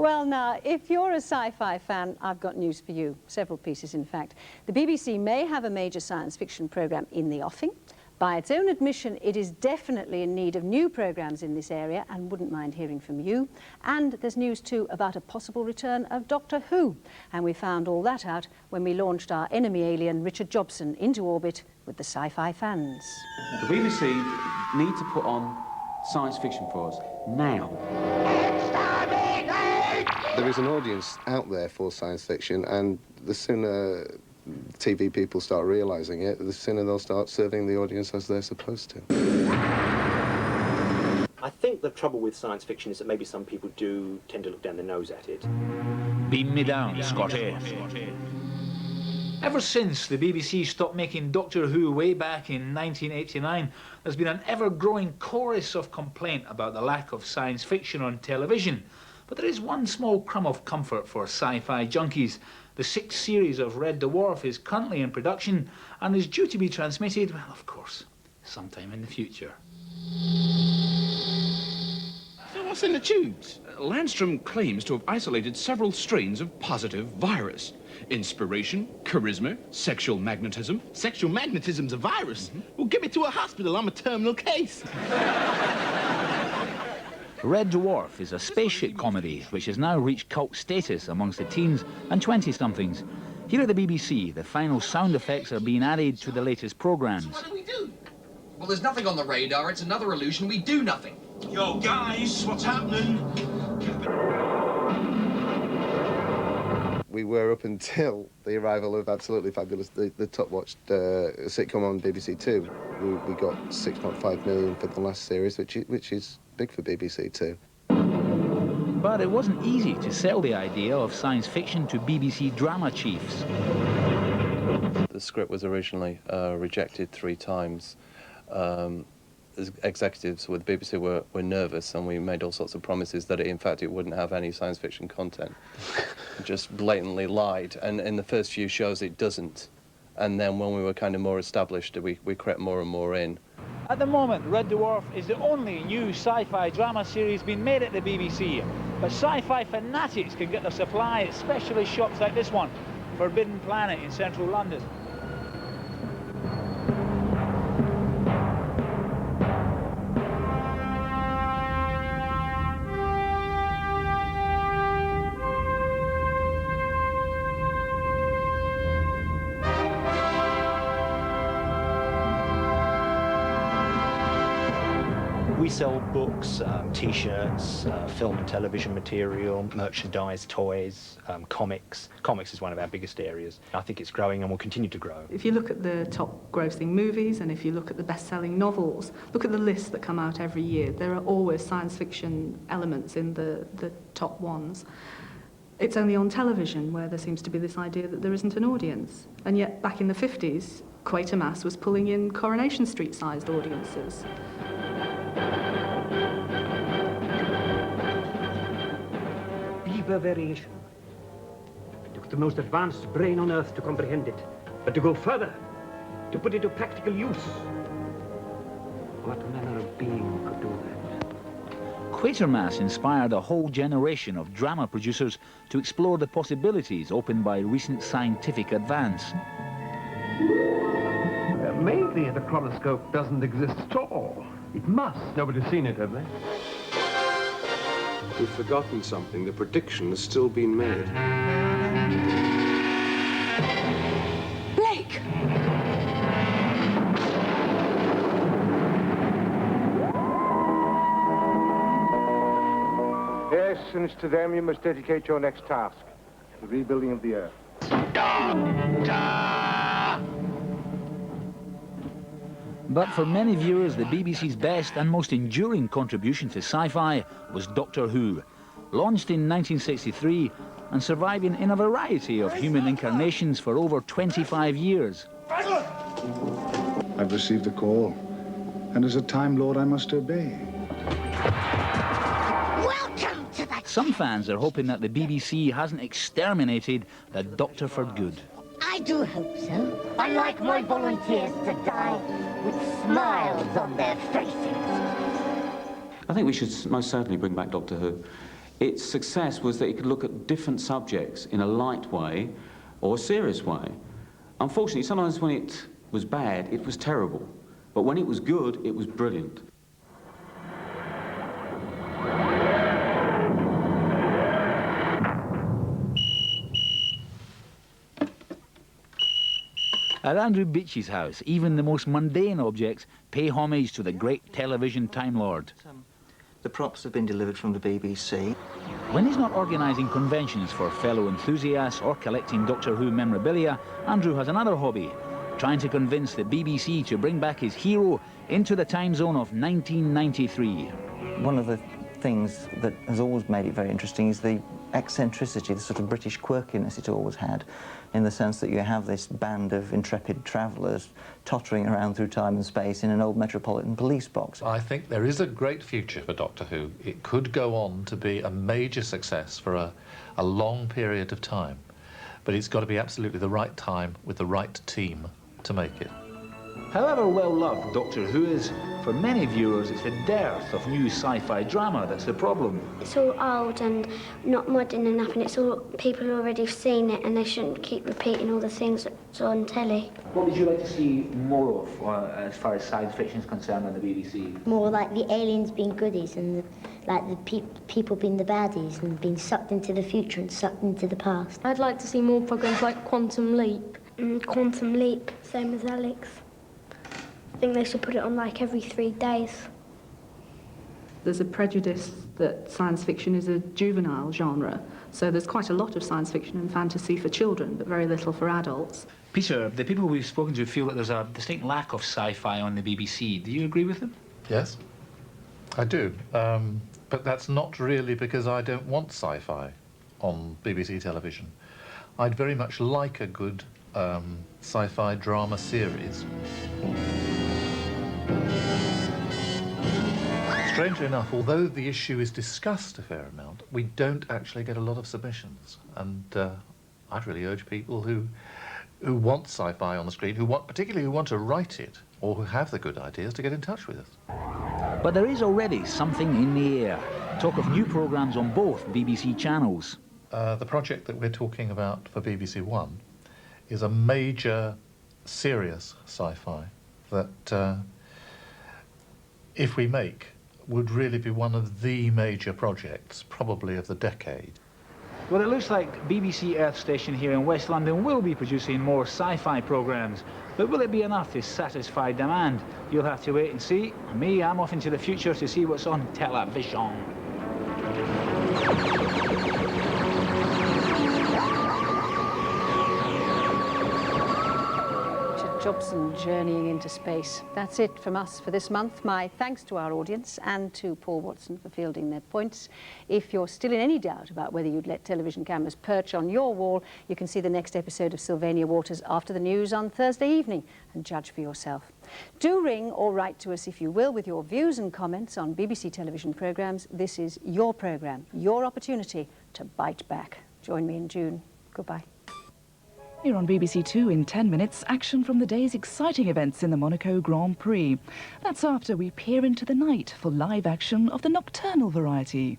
Well, now, if you're a sci-fi fan, I've got news for you. Several pieces, in fact. The BBC may have a major science fiction programme in the offing. By its own admission, it is definitely in need of new programmes in this area and wouldn't mind hearing from you. And there's news, too, about a possible return of Doctor Who. And we found all that out when we launched our enemy alien, Richard Jobson, into orbit with the sci-fi fans. The BBC need to put on science fiction for us, now. There is an audience out there for science fiction, and the sooner TV people start realising it, the sooner they'll start serving the audience as they're supposed to. I think the trouble with science fiction is that maybe some people do tend to look down their nose at it. Beam me down, Scotty. Ever since the BBC stopped making Doctor Who way back in 1989, there's been an ever-growing chorus of complaint about the lack of science fiction on television. But there is one small crumb of comfort for sci-fi junkies. The 6th series of Red Dwarf is currently in production and is due to be transmitted, well, of course, sometime in the future. So what's in the tubes? Landstrom claims to have isolated several strains of positive virus. Inspiration, charisma, sexual magnetism. Sexual magnetism's a virus? Well, get me to a hospital. I'm a terminal case. Red Dwarf is a spaceship comedy which has now reached cult status amongst the teens and 20-somethings. Here at the BBC, the final sound effects are being added to the latest programmes. So what do we do? Well, there's nothing on the radar. It's another illusion. We do nothing. Yo, guys, what's happening? We were, up until the arrival of Absolutely Fabulous, the top-watched sitcom on BBC Two. We got 6.5 million for the last series, which is big for BBC Two. But it wasn't easy to sell the idea of science fiction to BBC drama chiefs. The script was originally rejected 3 times. Executives with BBC were nervous, and we made all sorts of promises that in fact it wouldn't have any science fiction content. Just blatantly lied, and in the first few shows it doesn't. And then when we were kind of more established, we crept more and more in. At the moment, Red Dwarf is the only new sci-fi drama series being made at the BBC. But sci-fi fanatics can get their supply at specialist shops like this one, Forbidden Planet in central London. We sell books, T-shirts, film and television material, merchandise, toys, comics. Comics is one of our biggest areas. I think it's growing and will continue to grow. If you look at the top grossing movies and if you look at the best-selling novels, look at the lists that come out every year. There are always science fiction elements in the top ones. It's only on television where there seems to be this idea that there isn't an audience. And yet, back in the 50s, Quatermass was pulling in Coronation Street-sized audiences. Deeper variation. It took the most advanced brain on Earth to comprehend it. But to go further, to put it to practical use, what manner of being could do that? Quatermass inspired a whole generation of drama producers to explore the possibilities opened by recent scientific advance. Maybe the chronoscope doesn't exist at all. It must. Nobody's seen it, have they? We've forgotten something. The prediction has still been made. Blake! Yes, and it's to them you must dedicate your next task, the rebuilding of the Earth. But for many viewers, the BBC's best and most enduring contribution to sci-fi was Doctor Who. Launched in 1963 and surviving in a variety of human incarnations for over 25 years. I've received a call, and as a Time Lord I must obey. Welcome to the... Some fans are hoping that the BBC hasn't exterminated the Doctor for good. I do hope so. I like my volunteers to die with smiles on their faces. I think we should most certainly bring back Doctor Who. Its success was that it could look at different subjects in a light way or a serious way. Unfortunately, sometimes when it was bad, it was terrible. But when it was good, it was brilliant. At Andrew Beech's house, even the most mundane objects pay homage to the great television Time Lord. The props have been delivered from the BBC. When he's not organising conventions for fellow enthusiasts or collecting Doctor Who memorabilia, Andrew has another hobby, trying to convince the BBC to bring back his hero into the time zone of 1993. One of the things that has always made it very interesting is the eccentricity, the sort of British quirkiness it always had, in the sense that you have this band of intrepid travellers tottering around through time and space in an old Metropolitan Police box. I think there is a great future for Doctor Who. It could go on to be a major success for a long period of time, but it's got to be absolutely the right time with the right team to make it. However well-loved Doctor Who is, for many viewers it's the dearth of new sci-fi drama that's the problem. It's all old and not modern enough, and it's all people already have seen it, and they shouldn't keep repeating all the things that's on telly. What would you like to see more of as far as science fiction is concerned on the BBC? More like the aliens being goodies and the people being the baddies and being sucked into the future and sucked into the past. I'd like to see more programmes like Quantum Leap. Quantum Leap, same as Alex. I think they should put it on like every 3 days. There's a prejudice that science fiction is a juvenile genre, so there's quite a lot of science fiction and fantasy for children, but very little for adults. Peter, the people we've spoken to feel that there's a distinct lack of sci-fi on the BBC. Do you agree with them? Yes, I do. But that's not really because I don't want sci-fi on BBC television. I'd very much like a good sci-fi drama series. Strangely enough, although the issue is discussed a fair amount, we don't actually get a lot of submissions. And I'd really urge people who want sci-fi on the screen, particularly who want to write it, or who have the good ideas, to get in touch with us. But there is already something in the air. Talk of new programmes on both BBC channels. The project that we're talking about for BBC One is a major, serious sci-fi that, if we make, would really be one of the major projects, probably of the decade. Well, it looks like BBC Earth Station here in West London will be producing more sci-fi programmes. But will it be enough to satisfy demand? You'll have to wait and see. Me, I'm off into the future to see what's on television. Jobson journeying into space. That's it from us for this month. My thanks to our audience and to Paul Watson for fielding their points. If you're still in any doubt about whether you'd let television cameras perch on your wall, you can see the next episode of Sylvania Waters after the news on Thursday evening and judge for yourself. Do ring or write to us if you will with your views and comments on BBC television programmes. This is your programme, your opportunity to bite back. Join me in June. Goodbye. Here on BBC Two in 10 minutes, action from the day's exciting events in the Monaco Grand Prix. That's after we peer into the night for live action of the nocturnal variety.